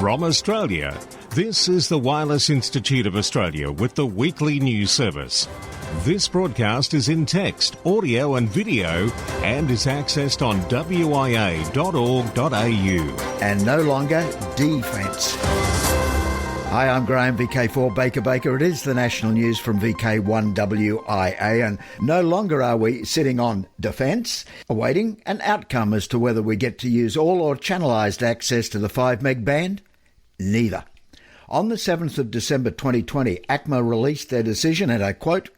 From Australia, this is the Wireless Institute of Australia with the weekly news service. This broadcast is in text, audio and video and is accessed on wia.org.au. And no longer defence. Hi, I'm Graham, VK4 Baker. It is the national news from VK1WIA, and no longer are we sitting on defence, awaiting an outcome as to whether we get to use all or channelized access to the 5 meg band. Neither. On the 7th of December 2020, ACMA released their decision, and I quote,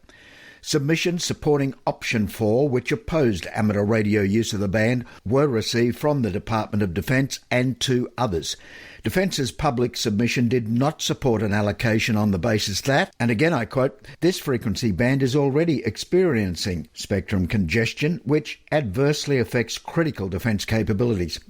"Submissions supporting option 4, which opposed amateur radio use of the band, were received from the Department of Defence and 2 others. Defence's public submission did not support an allocation on the basis that," and again I quote, "this frequency band is already experiencing spectrum congestion, which adversely affects critical defence capabilities.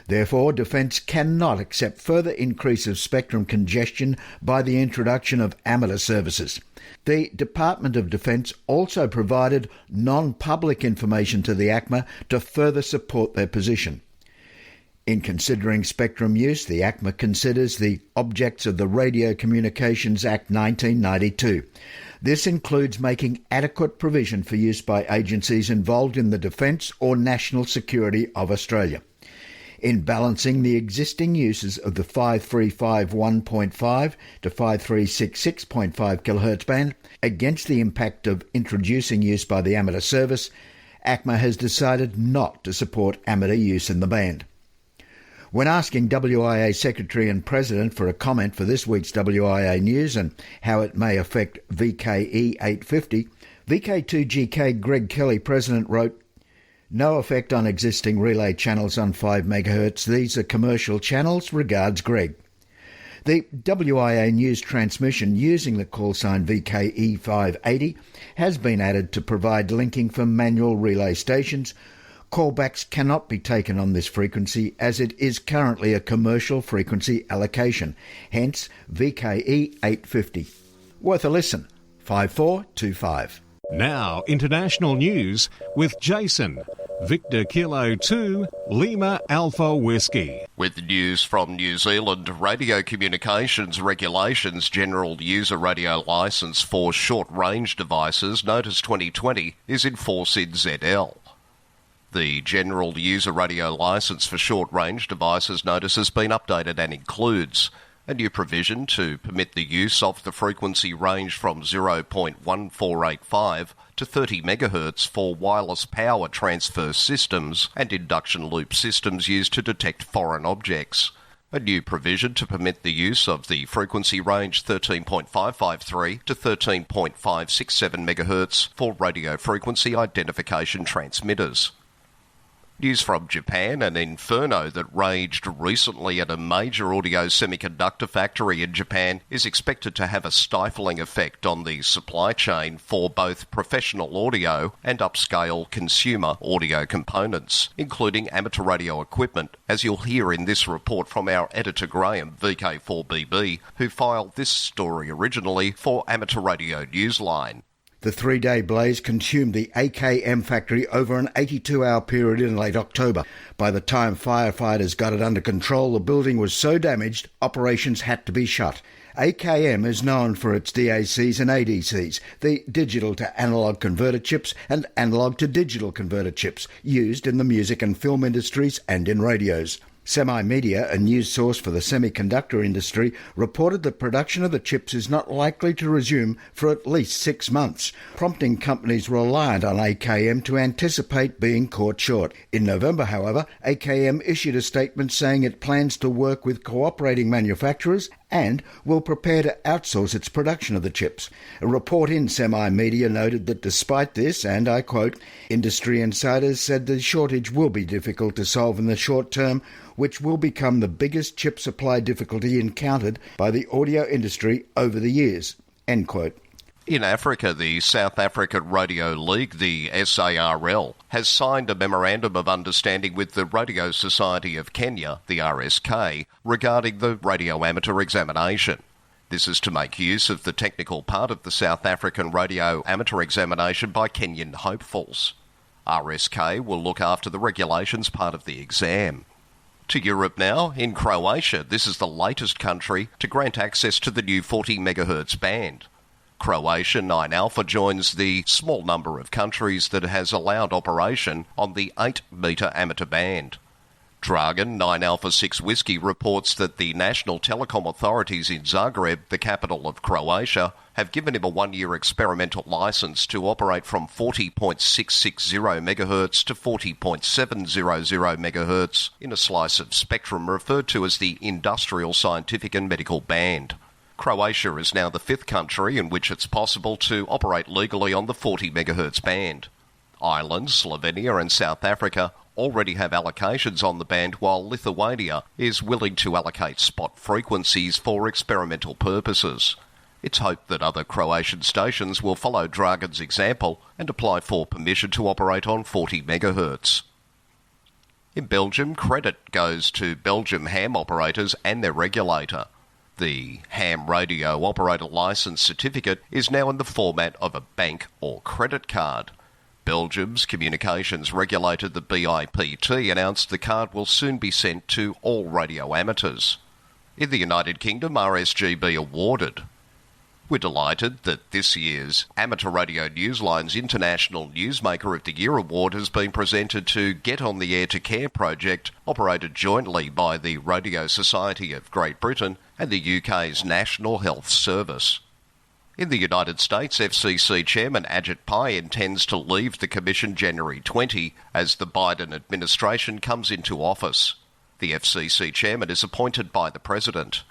Therefore, Defence cannot accept further increase of spectrum congestion by the introduction of amateur services." The Department of Defence also provided non-public information to the ACMA to further support their position. In considering spectrum use, the ACMA considers the objects of the Radio Communications Act 1992. This includes making adequate provision for use by agencies involved in the defence or national security of Australia. In balancing the existing uses of the 5351.5 to 5366.5 kHz band against the impact of introducing use by the amateur service, ACMA has decided not to support amateur use in the band. When asking WIA Secretary and President for a comment for this week's WIA News and how it may affect VKE 850, VK2GK Greg Kelly, President, wrote, "No effect on existing relay channels on 5 MHz. These are commercial channels. Regards, Greg." The WIA News transmission using the call sign VKE 580 has been added to provide linking for manual relay stations. Callbacks cannot be taken on this frequency as it is currently a commercial frequency allocation, hence VKE 850. Worth a listen. 5425. Now, international news with Jason. Victor Kilo 2, Lima Alpha Whiskey. With news from New Zealand, Radio Communications Regulations General User Radio Licence for short-range devices, Notice 2020, is in force in ZL. The General User Radio Licence for short-range devices notice has been updated and includes a new provision to permit the use of the frequency range from 0.1485 to 30 MHz for wireless power transfer systems and induction loop systems used to detect foreign objects. A new provision to permit the use of the frequency range 13.553 to 13.567 MHz for radio frequency identification transmitters. News from Japan, an inferno that raged recently at a major audio semiconductor factory in Japan is expected to have a stifling effect on the supply chain for both professional audio and upscale consumer audio components, including amateur radio equipment, as you'll hear in this report from our editor Graham, VK4BB, who filed this story originally for Amateur Radio Newsline. The 3-day blaze consumed the AKM factory over an 82-hour period in late October. By the time firefighters got it under control, the building was so damaged, operations had to be shut. AKM is known for its DACs and ADCs, the digital-to-analog converter chips and analog-to-digital converter chips, used in the music and film industries and in radios. Semi-Media, a news source for the semiconductor industry, reported that production of the chips is not likely to resume for at least 6 months, prompting companies reliant on AKM to anticipate being caught short. In November, however, AKM issued a statement saying it plans to work with cooperating manufacturers and will prepare to outsource its production of the chips. A report in Semi-Media noted that despite this, and I quote, "Industry insiders said the shortage will be difficult to solve in the short term, which will become the biggest chip supply difficulty encountered by the audio industry over the years." End quote. In Africa, the South African Radio League, the SARL, has signed a Memorandum of Understanding with the Radio Society of Kenya, the RSK, regarding the radio amateur examination. This is to make use of the technical part of the South African radio amateur examination by Kenyan hopefuls. RSK will look after the regulations part of the exam. To Europe now, in Croatia, this is the latest country to grant access to the new 40 MHz band. Croatia 9 Alpha joins the small number of countries that has allowed operation on the 8-metre amateur band. Dragon 9 Alpha 6 Whiskey reports that the national telecom authorities in Zagreb, the capital of Croatia, have given him a one-year experimental licence to operate from 40.660 MHz to 40.700 MHz in a slice of spectrum referred to as the Industrial, Scientific and Medical Band. Croatia is now the 5th country in which it's possible to operate legally on the 40 MHz band. Ireland, Slovenia and South Africa already have allocations on the band, while Lithuania is willing to allocate spot frequencies for experimental purposes. It's hoped that other Croatian stations will follow Dragon's example and apply for permission to operate on 40 MHz. In Belgium, credit goes to Belgium ham operators and their regulator. The ham radio operator licence certificate is now in the format of a bank or credit card. Belgium's communications regulator, the BIPT, announced the card will soon be sent to all radio amateurs. In the United Kingdom, RSGB awarded. We're delighted that this year's Amateur Radio Newsline's International Newsmaker of the Year award has been presented to Get on the Air to Care project, operated jointly by the Radio Society of Great Britain and the UK's National Health Service. In the United States, FCC Chairman Ajit Pai intends to leave the Commission January 20 as the Biden administration comes into office. The FCC Chairman is appointed by the President.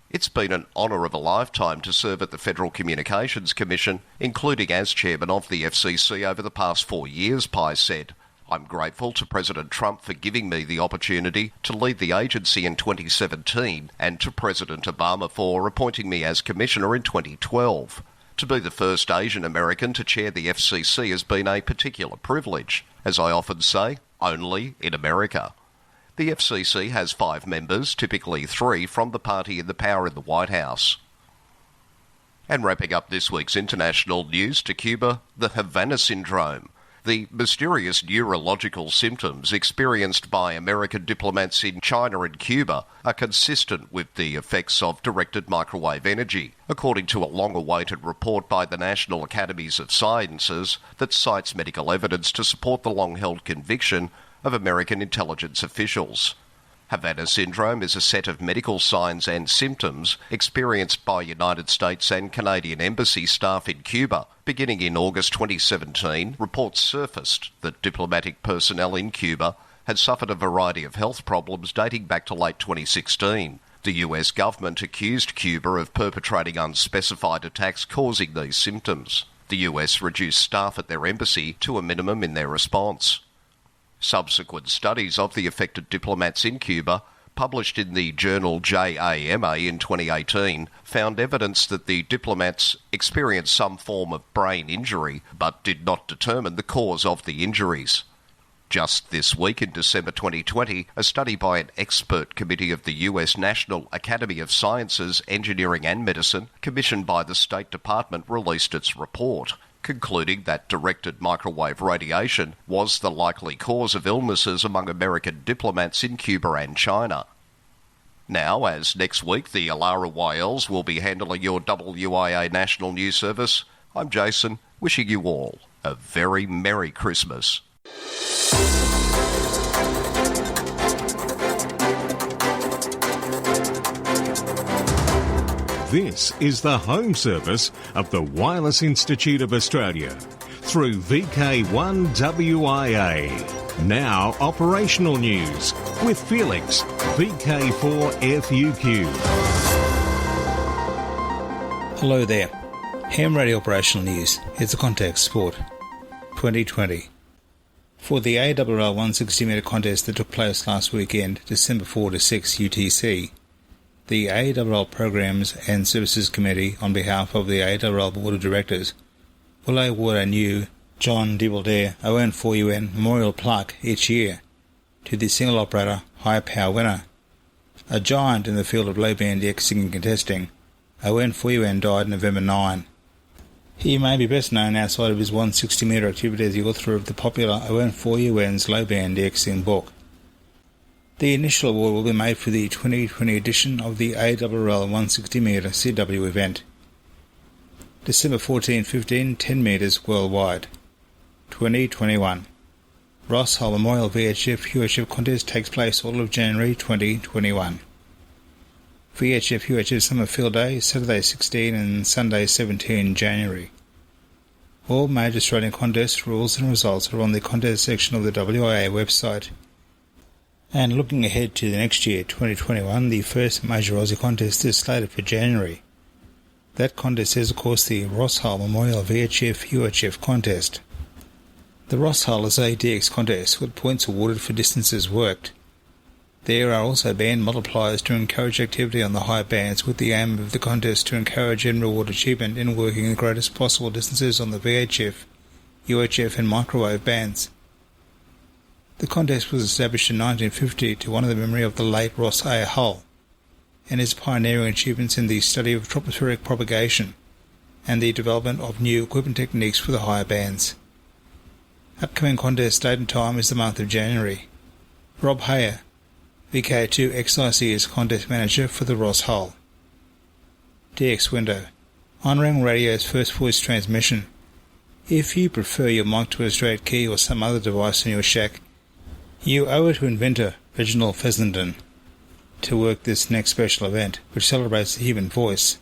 It's been an honour of a lifetime to serve at the Federal Communications Commission, including as Chairman of the FCC over the past 4 years, Pai said. I'm grateful to President Trump for giving me the opportunity to lead the agency in 2017 and to President Obama for appointing me as Commissioner in 2012. To be the first Asian American to chair the FCC has been a particular privilege. As I often say, only in America. The FCC has 5 members, typically 3 from the party in the power in the White House. And wrapping up this week's international news to Cuba, the Havana Syndrome. The mysterious neurological symptoms experienced by American diplomats in China and Cuba are consistent with the effects of directed microwave energy, according to a long-awaited report by the National Academies of Sciences that cites medical evidence to support the long-held conviction of American intelligence officials. Havana Syndrome is a set of medical signs and symptoms experienced by United States and Canadian embassy staff in Cuba. Beginning in August 2017, reports surfaced that diplomatic personnel in Cuba had suffered a variety of health problems dating back to late 2016. The US government accused Cuba of perpetrating unspecified attacks causing these symptoms. The US reduced staff at their embassy to a minimum in their response. Subsequent studies of the affected diplomats in Cuba, published in the journal JAMA in 2018, found evidence that the diplomats experienced some form of brain injury, but did not determine the cause of the injuries. Just this week in December 2020, a study by an expert committee of the US National Academy of Sciences, Engineering and Medicine, commissioned by the State Department, released its report, concluding that directed microwave radiation was the likely cause of illnesses among American diplomats in Cuba and China. Now, as next week the Alara YLs will be handling your WIA National News Service, I'm Jason, wishing you all a very Merry Christmas. This is the home service of the Wireless Institute of Australia through VK1WIA. Now operational news with Felix, VK4FUQ. Hello there. Ham Radio Operational News. It's a Contact Sport 2020. For the ARRL 160-metre contest that took place last weekend, December 4 to 6 UTC, the ARRL Programs and Services Committee, on behalf of the ARRL Board of Directors, will award a new John Dibbledare ON4UN Memorial Plaque each year to the single operator high power winner. A giant in the field of low band Xing and contesting, ON4UN died November 9. He may be best known outside of his 160-metre activity as the author of the popular ON4UN's low band Xing book. The initial award will be made for the 2020 edition of the ARRL 160m CW event. December 14-15, 10 metres worldwide. 2021. Ross Hull Memorial VHF UHF contest takes place all of January 2021. VHF UHF Summer Field Day, Saturday 16 and Sunday 17 January. All major Australian contest rules and results are on the contest section of the WIA website. And looking ahead to the next year, 2021, the first major Aussie contest is slated for January. That contest is, of course, the Ross Hull Memorial VHF UHF contest. The Ross Hull is a DX contest with points awarded for distances worked. There are also band multipliers to encourage activity on the high bands, with the aim of the contest to encourage and reward achievement in working the greatest possible distances on the VHF, UHF and microwave bands. The contest was established in 1950 to honour the memory of the late Ross A. Hull and his pioneering achievements in the study of tropospheric propagation and the development of new equipment techniques for the higher bands. Upcoming contest date and time is the month of January. Rob Hayer, VK2 XIC, is contest manager for the Ross Hull. DX window. Honouring radio's first voice transmission. If you prefer your mic to a straight key or some other device in your shack, you owe it to inventor Reginald Fessenden to work this next special event, which celebrates the human voice.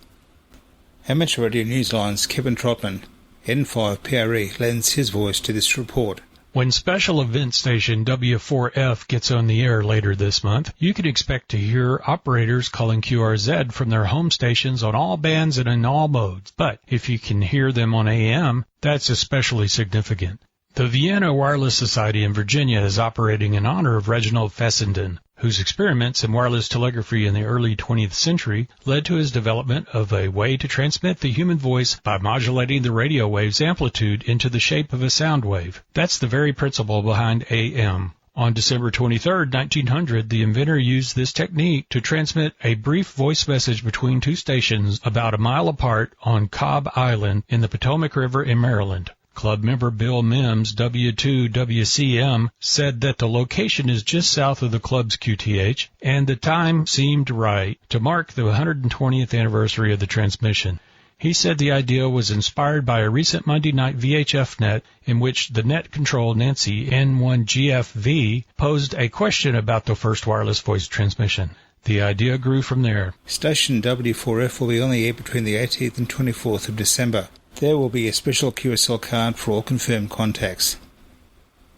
Amateur Radio Newsline's Kevin Trotman, N5PRE, lends his voice to this report. When special event station W4F gets on the air later this month, you can expect to hear operators calling QRZ from their home stations on all bands and in all modes. But if you can hear them on AM, that's especially significant. The Vienna Wireless Society in Virginia is operating in honor of Reginald Fessenden, whose experiments in wireless telegraphy in the early 20th century led to his development of a way to transmit the human voice by modulating the radio wave's amplitude into the shape of a sound wave. That's the very principle behind AM. On December 23, 1900, the inventor used this technique to transmit a brief voice message between two stations about a mile apart on Cobb Island in the Potomac River in Maryland. Club member Bill Mims, W2WCM, said that the location is just south of the club's QTH, and the time seemed right to mark the 120th anniversary of the transmission. He said the idea was inspired by a recent Monday night VHF net in which the net control Nancy N1GFV posed a question about the first wireless voice transmission. The idea grew from there. Station W4F will be on the air between the 18th and 24th of December. There will be a special QSL card for all confirmed contacts.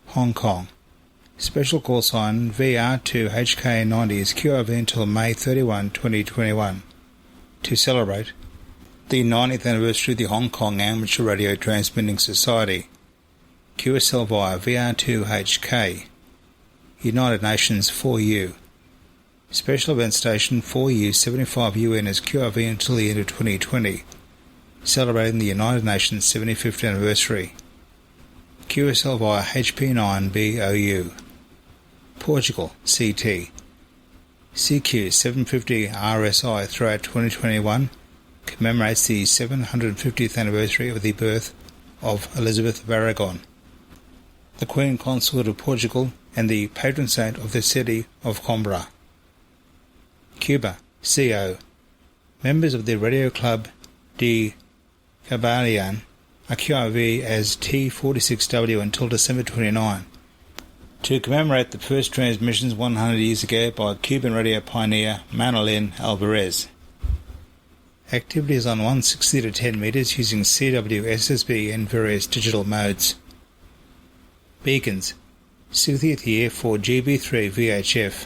Hong Kong. Special call sign VR2HK90 is QRV until May 31, 2021. To celebrate the 90th anniversary of the Hong Kong Amateur Radio Transmitting Society. QSL via VR2HK. United Nations 4U. Special event station 4U 75UN is QRV until the end of 2020. Celebrating the United Nations 75th anniversary. QSL via HP9BOU. Portugal, CT. CQ 750 RSI throughout 2021 commemorates the 750th anniversary of the birth of Elizabeth of Aragon, the Queen Consort of Portugal and the patron saint of the city of Coimbra. Cuba, CO. Members of the Radio Club de Caballerian are QRV as T46W until December 29, to commemorate the first transmissions 100 years ago by Cuban radio pioneer Manolín Alvarez. Activities on 160 to 10 metres using CW, SSB and various digital modes. Beacons, 60th year for GB3 VHF.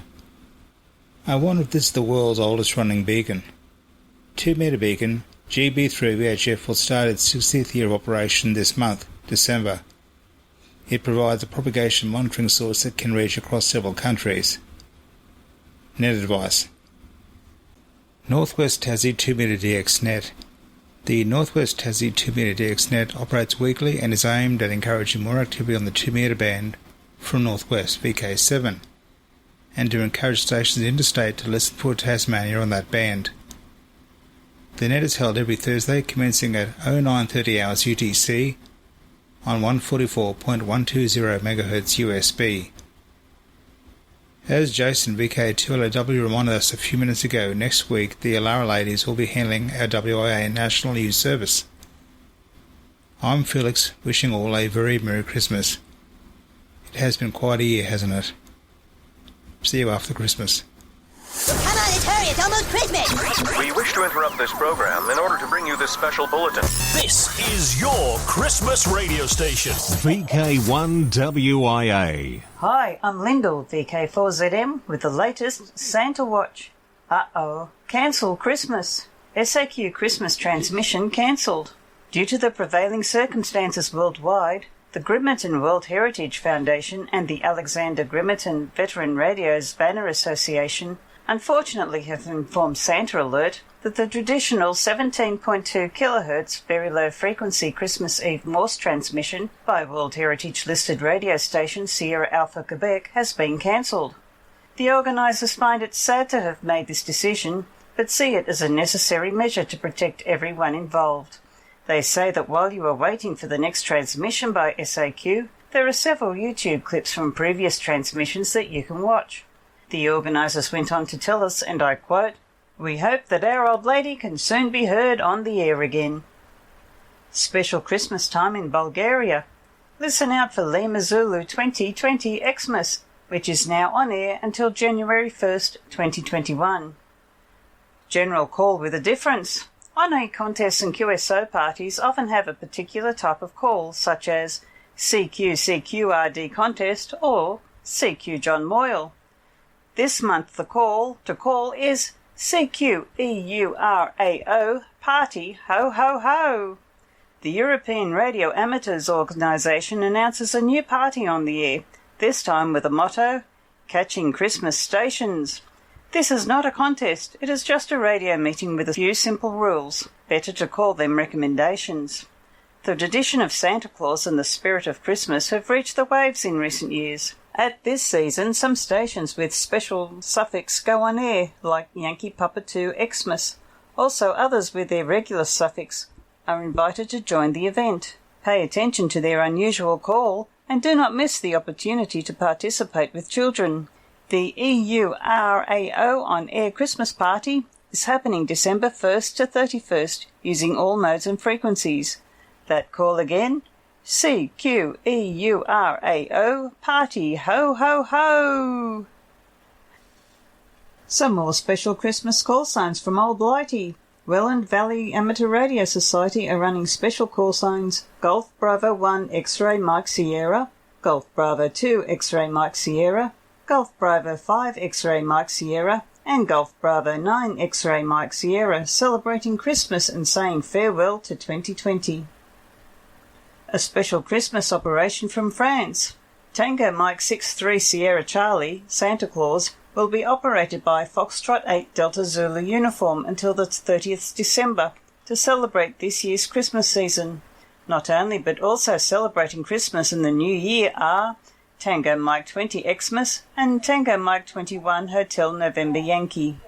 I wonder if this is the world's oldest running beacon. 2 metre beacon, GB3 VHF will start its 60th year of operation this month, December. It provides a propagation monitoring source that can reach across several countries. Net advice. Northwest Tassie 2 metre DX net. The Northwest Tassie 2 metre DX net operates weekly and is aimed at encouraging more activity on the 2 metre band from Northwest VK7, and to encourage stations interstate to listen for Tasmania on that band. The net is held every Thursday commencing at 0930 hours UTC on 144.120 MHz USB. As Jason VK2LAW reminded us a few minutes ago, next week the Alara ladies will be handling our WIA National News Service. I'm Felix, wishing all a very Merry Christmas. It has been quite a year, hasn't it? See you after Christmas. Come on, let's hurry, it's almost Christmas! We wish to interrupt this program in order to bring you this special bulletin. This is your Christmas radio station. VK1WIA. Hi, I'm Lyndall, VK4ZM, with the latest Santa Watch. Uh-oh, cancel Christmas. SAQ Christmas transmission cancelled. Due to the prevailing circumstances worldwide, the Grimmerton World Heritage Foundation and the Alexander Grimmerton Veteran Radios Banner Association unfortunately have informed Santa Alert that the traditional 17.2 kHz very low frequency Christmas Eve Morse transmission by World Heritage listed radio station Sierra Alpha Quebec has been cancelled. The organisers find it sad to have made this decision, but see it as a necessary measure to protect everyone involved. They say that while you are waiting for the next transmission by SAQ, there are several YouTube clips from previous transmissions that you can watch. The organisers went on to tell us, and I quote, "We hope that our old lady can soon be heard on the air again." Special Christmas time in Bulgaria. Listen out for Lima Zulu 2020 Xmas, which is now on air until January 1st, 2021. General call with a difference. Honorary contests and QSO parties often have a particular type of call, such as CQ-CQRD contest or CQ John Moyle. This month the call to call is CQ-EURAO Party Ho Ho Ho. The European Radio Amateurs Organisation announces a new party on the air, this time with a motto, Catching Christmas Stations. This is not a contest, it is just a radio meeting with a few simple rules. Better to call them recommendations. The tradition of Santa Claus and the spirit of Christmas have reached the waves in recent years. At this season, some stations with special suffix go on air, like Yankee Papa 2 Xmas. Also, others with their regular suffix are invited to join the event. Pay attention to their unusual call and do not miss the opportunity to participate with children. The EURAO on-air Christmas party is happening December 1st to 31st using all modes and frequencies. That call again, CQ-EURAO Party Ho Ho Ho! Some more special Christmas call signs from Old Blighty. Welland Valley Amateur Radio Society are running special call signs Golf Bravo 1 X-Ray Mike Sierra, Golf Bravo 2 X-Ray Mike Sierra, Golf Bravo 5 X-Ray Mike Sierra, and Golf Bravo 9 X-Ray Mike Sierra, celebrating Christmas and saying farewell to 2020. A special Christmas operation from France. Tango Mike 63 Sierra Charlie, Santa Claus, will be operated by Foxtrot 8 Delta Zulu uniform until the 30th December to celebrate this year's Christmas season. Not only but also celebrating Christmas and the New Year are Tango Mike 20 Xmas and Tango Mike 21 Hotel November Yankee.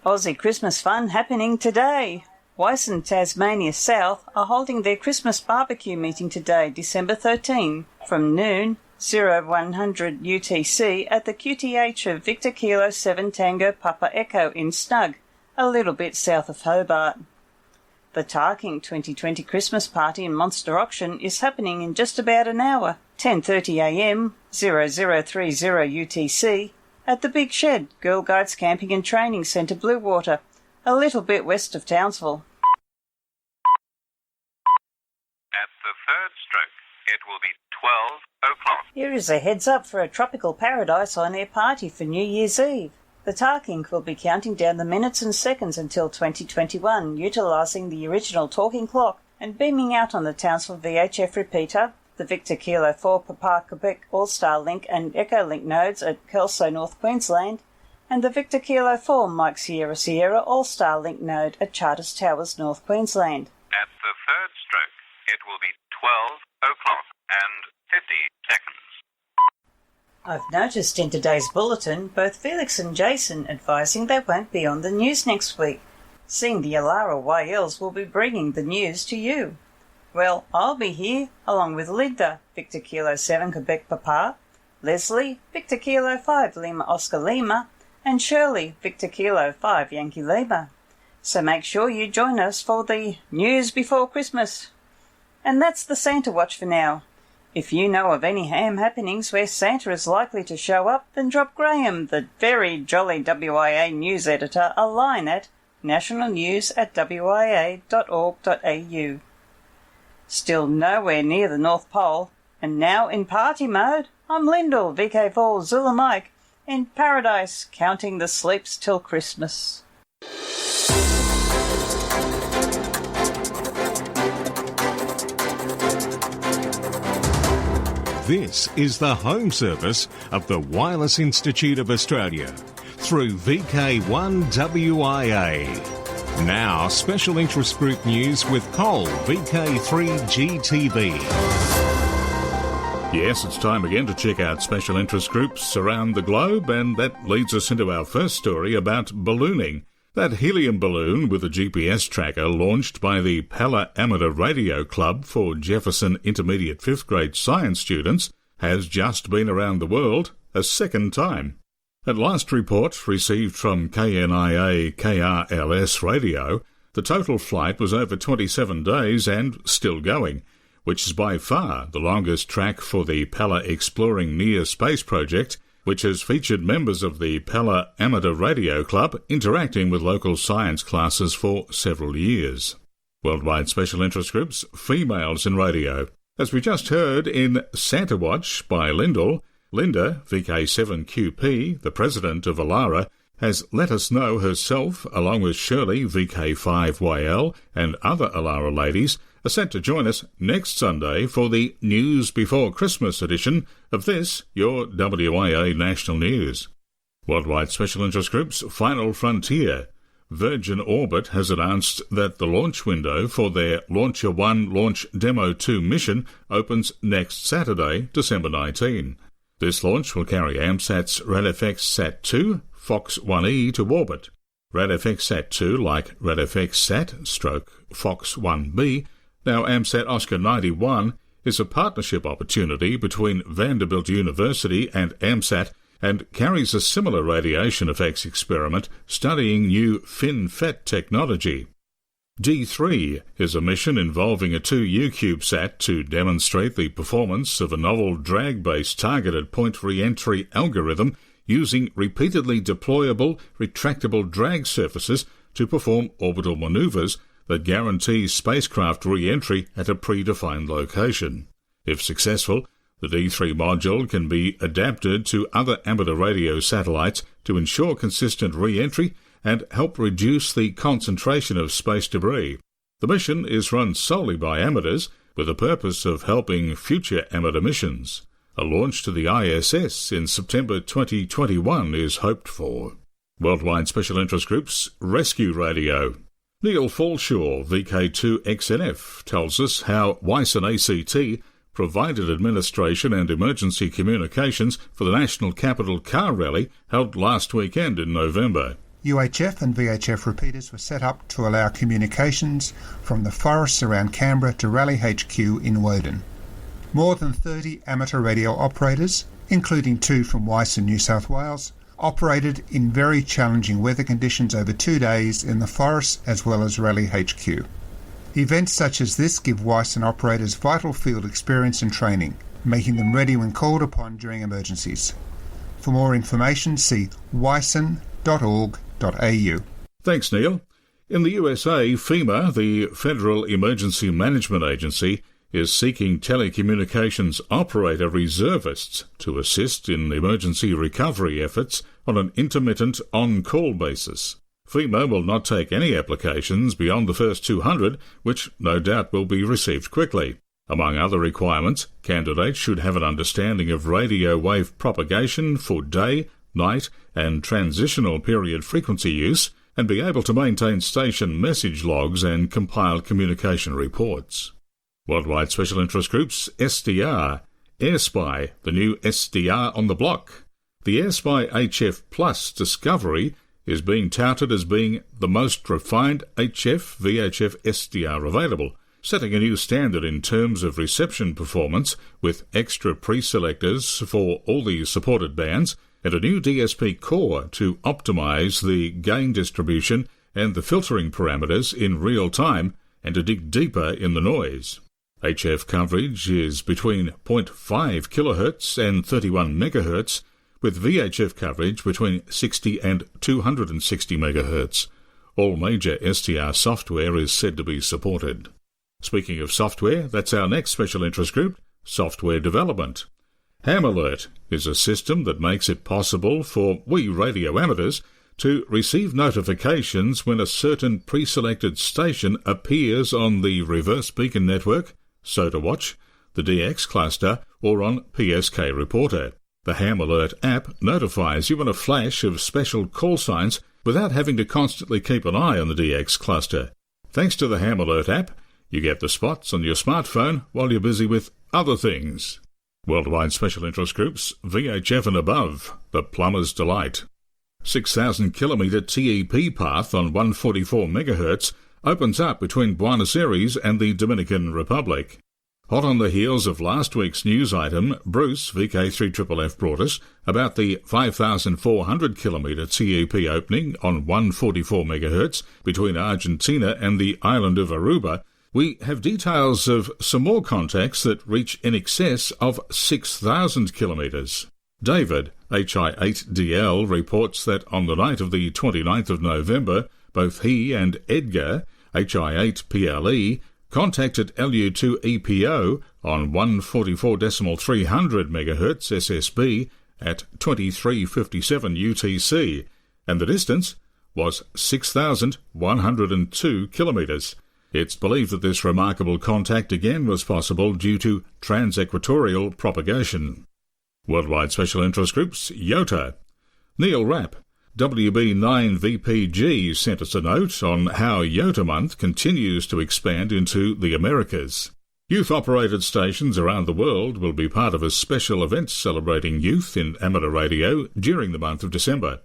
Aussie Christmas fun happening today. Weiss and Tasmania South are holding their Christmas barbecue meeting today, December 13, from noon, 0100 UTC at the QTH of Victor Kilo 7 Tango Papa Echo in Snug, a little bit south of Hobart. The Tarking 2020 Christmas party and Monster Auction is happening in just about an hour, 10:30am, 0030 UTC, at the Big Shed, Girl Guides Camping and Training Centre, Bluewater, a little bit west of Townsville. At the third stroke, it will be 12 o'clock. Here is a heads up for a tropical paradise on air party for New Year's Eve. The Tarking will be counting down the minutes and seconds until 2021, utilising the original talking clock and beaming out on the Townsville VHF repeater, the Victor Kilo 4 Papa Quebec All-Star Link and Echo Link nodes at Kelso, North Queensland, and the Victor Kilo 4 Mike Sierra Sierra All-Star Link node at Charters Towers, North Queensland. At the third stroke, it will be 12 o'clock and 50 seconds. I've noticed in today's bulletin both Felix and Jason advising they won't be on the news next week, seeing the Alara YLs will be bringing the news to you. Well, I'll be here, along with Linda, Victor Kilo 7 Quebec Papa, Leslie, Victor Kilo 5 Lima Oscar Lima, and Shirley, Victor Kilo 5 Yankee Lima. So make sure you join us for the News Before Christmas. And that's the Santa Watch for now. If you know of any ham happenings where Santa is likely to show up, then drop Graham, the very jolly WIA news editor, a line at nationalnews@wia.org.au. Still nowhere near the North Pole, and now in party mode, I'm Lyndall, VK4 Zulu Mike, in paradise, counting the sleeps till Christmas. This is the home service of the Wireless Institute of Australia through VK1WIA. Now, special interest group news with Cole, VK3GTV. Yes, it's time again to check out special interest groups around the globe, and that leads us into our first story about ballooning. That helium balloon with a GPS tracker launched by the Pella Amateur Radio Club for Jefferson Intermediate 5th grade science students has just been around the world a second time. At last report received from KNIA KRLS Radio, the total flight was over 27 days and still going, which is by far the longest track for the Pella Exploring Near Space project, which has featured members of the Pella Amateur Radio Club interacting with local science classes for several years. Worldwide Special Interest Groups, Females in Radio. As we just heard in Santa Watch by Lyndall, Linda, VK7QP, the president of ALARA, has let us know herself, along with Shirley, VK5YL, and other ALARA ladies, are set to join us next Sunday for the News Before Christmas edition of this, your WIA National News. Worldwide Special Interest Group's Final Frontier. Virgin Orbit has announced that the launch window for their Launcher 1 Launch Demo 2 mission opens next Saturday, December 19. This launch will carry AMSAT's RadFX Sat-2 Fox 1E to orbit. RadFX Sat-2, like RadFX Sat/Fox 1B, now AMSAT Oscar 91, is a partnership opportunity between Vanderbilt University and AMSAT and carries a similar radiation effects experiment studying new FinFET technology. D3 is a mission involving a 2U CubeSat to demonstrate the performance of a novel drag-based targeted point re-entry algorithm using repeatedly deployable, retractable drag surfaces to perform orbital manoeuvres that guarantee spacecraft re-entry at a predefined location. If successful, the D3 module can be adapted to other amateur radio satellites to ensure consistent re-entry and help reduce the concentration of space debris. The mission is run solely by amateurs with the purpose of helping future amateur missions. A launch to the ISS in September 2021 is hoped for. Worldwide Special Interest Groups Rescue Radio. Neil Falshaw, VK2XNF, tells us how WISEN ACT provided administration and emergency communications for the National Capital Car Rally held last weekend in November. UHF and VHF repeaters were set up to allow communications from the forests around Canberra to Rally HQ in Woden. More than 30 amateur radio operators, including 2 from WISEN New South Wales, operated in very challenging weather conditions over 2 days in the forests as well as Rally HQ. Events such as this give WISEN operators vital field experience and training, making them ready when called upon during emergencies. For more information, see wisen.org.au. Thanks, Neil. In the USA, FEMA, the Federal Emergency Management Agency, is seeking telecommunications operator reservists to assist in emergency recovery efforts on an intermittent on-call basis. FEMA will not take any applications beyond the first 200, which no doubt will be received quickly. Among other requirements, candidates should have an understanding of radio wave propagation for day, night and transitional period frequency use, and be able to maintain station message logs and compile communication reports. Worldwide Special Interest Groups SDR. AirSpy, the new SDR on the block. The AirSpy HF Plus Discovery is being touted as being the most refined HF VHF SDR available, setting a new standard in terms of reception performance with extra pre-selectors for all the supported bands and a new DSP core to optimise the gain distribution and the filtering parameters in real time and to dig deeper in the noise. HF coverage is between 0.5 kHz and 31 MHz, with VHF coverage between 60 and 260 MHz. All major STR software is said to be supported. Speaking of software, that's our next special interest group, software development. Ham Alert is a system that makes it possible for we radio amateurs to receive notifications when a certain pre-selected station appears on the reverse beacon network, SotaWatch, the DX cluster, or on PSK Reporter. The Ham Alert app notifies you in a flash of special call signs without having to constantly keep an eye on the DX cluster. Thanks to the Ham Alert app, you get the spots on your smartphone while you're busy with other things. Worldwide Special Interest Groups, VHF and above, the Plumber's Delight. 6,000 kilometre TEP path on 144 MHz opens up between Buenos Aires and the Dominican Republic. Hot on the heels of last week's news item, Bruce, VK3FFF, brought us about the 5,400 kilometre TEP opening on 144 MHz between Argentina and the island of Aruba. We have details of some more contacts that reach in excess of 6,000 kilometres. David, HI8DL, reports that on the night of the 29th of November, both he and Edgar, HI8PLE, contacted LU2EPO on 144.300 MHz SSB at 2357 UTC, and the distance was 6,102 kilometres. It's believed that this remarkable contact again was possible due to transequatorial propagation. Worldwide Special Interest Groups, YOTA. Neil Rapp, WB9VPG, sent us a note on how YOTA Month continues to expand into the Americas. Youth-operated stations around the world will be part of a special event celebrating youth in amateur radio during the month of December.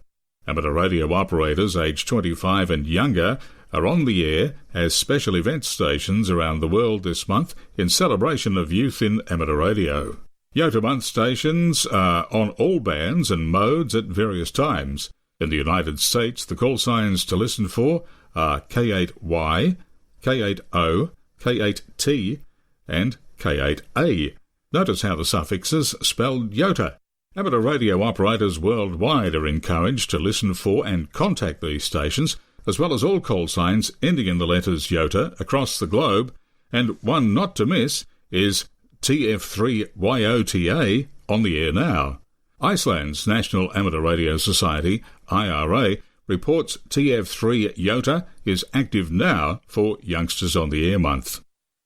Amateur radio operators aged 25 and younger are on the air as special event stations around the world this month in celebration of youth in amateur radio. YOTA Month stations are on all bands and modes at various times. In the United States, the call signs to listen for are K8Y, K8O, K8T, and K8A. Notice how the suffixes spelled YOTA. Amateur radio operators worldwide are encouraged to listen for and contact these stations, as well as all call signs ending in the letters YOTA across the globe, and one not to miss is TF3YOTA on the air now. Iceland's National Amateur Radio Society, IRA, reports TF3 YOTA is active now for Youngsters on the Air Month.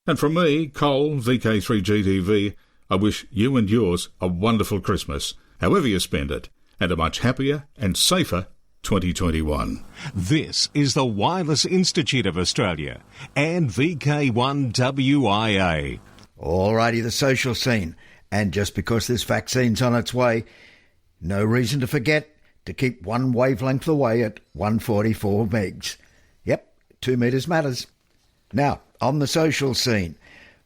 And from me, Cole, VK3GTV, I wish you and yours a wonderful Christmas, however you spend it, and a much happier and safer 2021. This is the Wireless Institute of Australia and VK1WIA. Alrighty, the social scene. And just because this vaccine's on its way, no reason to forget to keep one wavelength away at 144 megs. Yep, 2 metres matters. Now, on the social scene,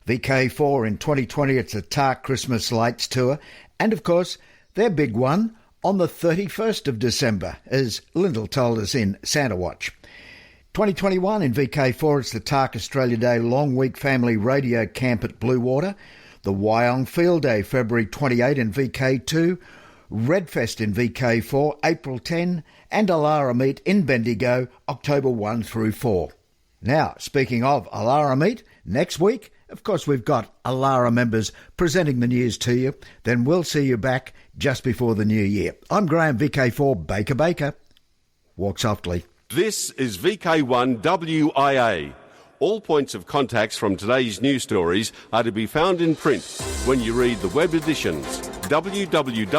VK4 in 2020, it's a TARC Christmas Lights Tour, and of course, their big one on the 31st of December, as Lyndall told us in SantaWatch. 2021 in VK4, it's the TARC Australia Day Long Week Family Radio Camp at Bluewater, the Wyong Field Day, February 28 in VK2, Redfest in VK4, April 10, and Alara Meet in Bendigo, October 1 through 4. Now, speaking of Alara Meet, next week, of course, we've got Alara members presenting the news to you. Then we'll see you back just before the new year. I'm Graham, VK4 Baker. Walk softly. This is VK1WIA. All points of contacts from today's news stories are to be found in print when you read the web editions, www.wia.org.au.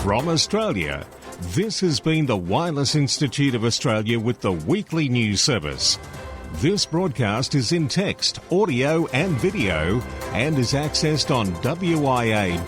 From Australia, this has been the Wireless Institute of Australia with the weekly news service. This broadcast is in text, audio and video and is accessed on wia.org.au.